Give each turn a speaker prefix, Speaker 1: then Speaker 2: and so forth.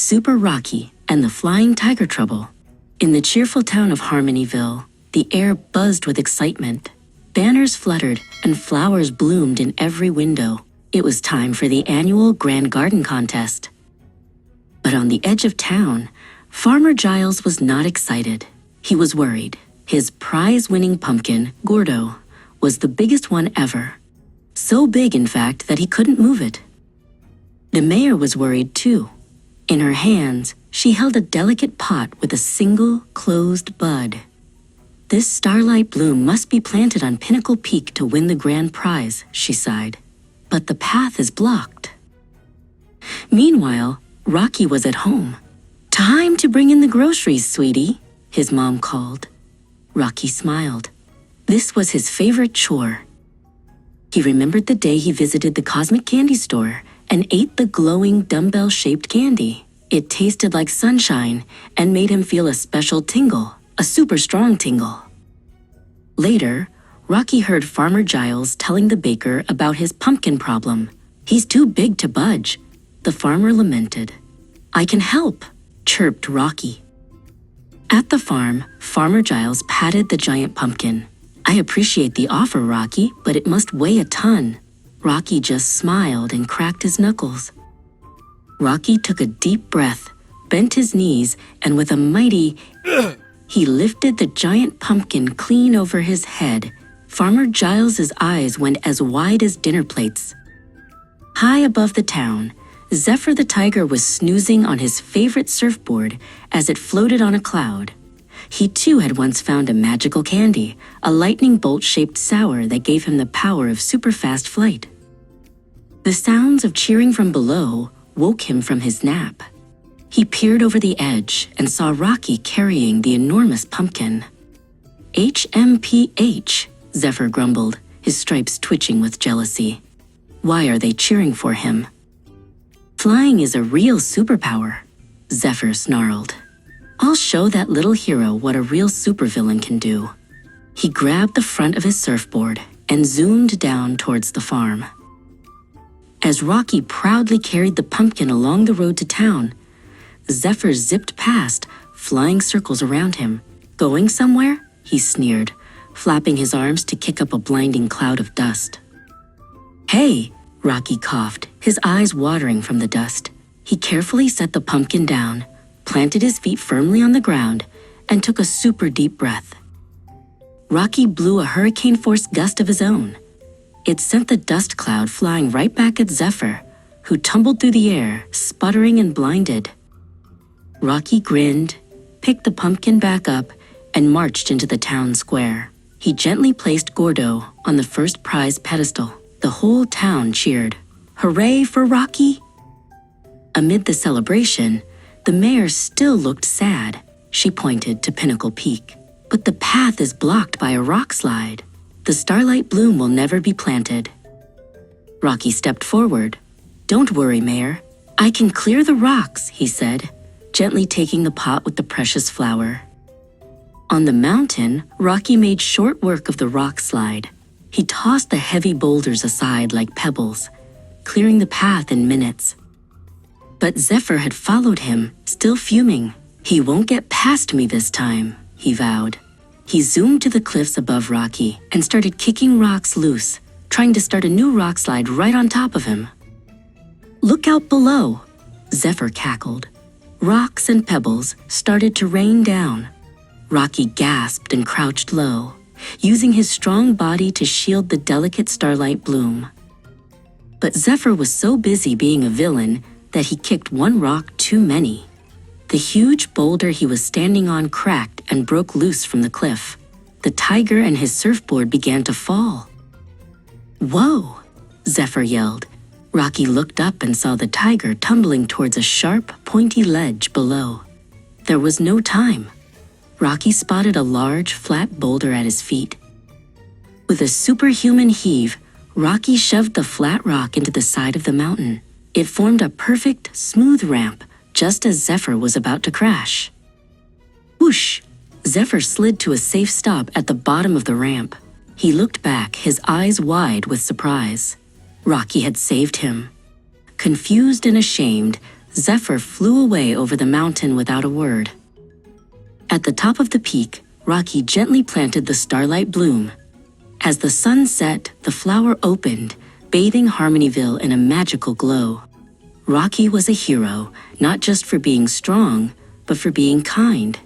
Speaker 1: Super Rocky and the Flying Tiger Trouble. In the cheerful town of Harmonyville, the air buzzed with excitement. Banners fluttered and flowers bloomed in every window. It was time for the annual Grand Garden Contest. But on the edge of town, Farmer Giles was not excited. He was worried. His prize-winning pumpkin, Gordo, was the biggest one ever. So big, in fact, that he couldn't move it. The mayor was worried too. In her hands, she held a delicate pot with a single closed bud. This starlight bloom must be planted on Pinnacle Peak to win the grand prize, she sighed. But the path is blocked. Meanwhile, Rocky was at home. "Time to bring in the groceries, sweetie," his mom called. Rocky smiled. This was his favorite chore. He remembered the day he visited the Cosmic Candy Store and ate the glowing dumbbell-shaped candy. It tasted like sunshine and made him feel a special tingle, a super strong tingle. Later, Rocky heard Farmer Giles telling the baker about his pumpkin problem. "He's too big to budge," the farmer lamented. "I can help," chirped Rocky. At the farm, Farmer Giles patted the giant pumpkin. "I appreciate the offer, Rocky, but it must weigh a ton." Rocky just smiled and cracked his knuckles. Rocky took a deep breath, bent his knees, and with a mighty he lifted the giant pumpkin clean over his head. Farmer Giles's eyes went as wide as dinner plates. High above the town, Zephyr the tiger was snoozing on his favorite surfboard as it floated on a cloud. He too had once found a magical candy, a lightning bolt-shaped sour that gave him the power of super-fast flight. The sounds of cheering from below woke him from his nap. He peered over the edge and saw Rocky carrying the enormous pumpkin. "HMPH," Zephyr grumbled, his stripes twitching with jealousy. Why are they cheering for him? "Flying is a real superpower," Zephyr snarled. "I'll show that little hero what a real supervillain can do." He grabbed the front of his surfboard and zoomed down towards the farm. As Rocky proudly carried the pumpkin along the road to town, Zephyr zipped past, flying circles around him. "Going somewhere?" he sneered, flapping his arms to kick up a blinding cloud of dust. "Hey," Rocky coughed, his eyes watering from the dust. He carefully set the pumpkin down, planted his feet firmly on the ground, and took a super deep breath. Rocky blew a hurricane-force gust of his own. It sent the dust cloud flying right back at Zephyr, who tumbled through the air, sputtering and blinded. Rocky grinned, picked the pumpkin back up, and marched into the town square. He gently placed Gordo on the first prize pedestal. The whole town cheered. "Hooray for Rocky!" Amid the celebration, the mayor still looked sad. She pointed to Pinnacle Peak. "But the path is blocked by a rock slide. The starlight bloom will never be planted." Rocky stepped forward. "Don't worry, Mayor. I can clear the rocks," he said, gently taking the pot with the precious flower. On the mountain, Rocky made short work of the rock slide. He tossed the heavy boulders aside like pebbles, clearing the path in minutes. But Zephyr had followed him, still fuming. "He won't get past me this time," he vowed. He zoomed to the cliffs above Rocky and started kicking rocks loose, trying to start a new rock slide right on top of him. "Look out below," Zephyr cackled. Rocks and pebbles started to rain down. Rocky gasped and crouched low, using his strong body to shield the delicate starlight bloom. But Zephyr was so busy being a villain that he kicked one rock too many. The huge boulder he was standing on cracked and broke loose from the cliff. The tiger and his surfboard began to fall. "Whoa!" Zephyr yelled. Rocky looked up and saw the tiger tumbling towards a sharp, pointy ledge below. There was no time. Rocky spotted a large, flat boulder at his feet. With a superhuman heave, Rocky shoved the flat rock into the side of the mountain. It formed a perfect, smooth ramp, just as Zephyr was about to crash. Whoosh! Zephyr slid to a safe stop at the bottom of the ramp. He looked back, his eyes wide with surprise. Rocky had saved him. Confused and ashamed, Zephyr flew away over the mountain without a word. At the top of the peak, Rocky gently planted the starlight bloom. As the sun set, the flower opened, bathing Harmonyville in a magical glow. Rocky was a hero, not just for being strong, but for being kind.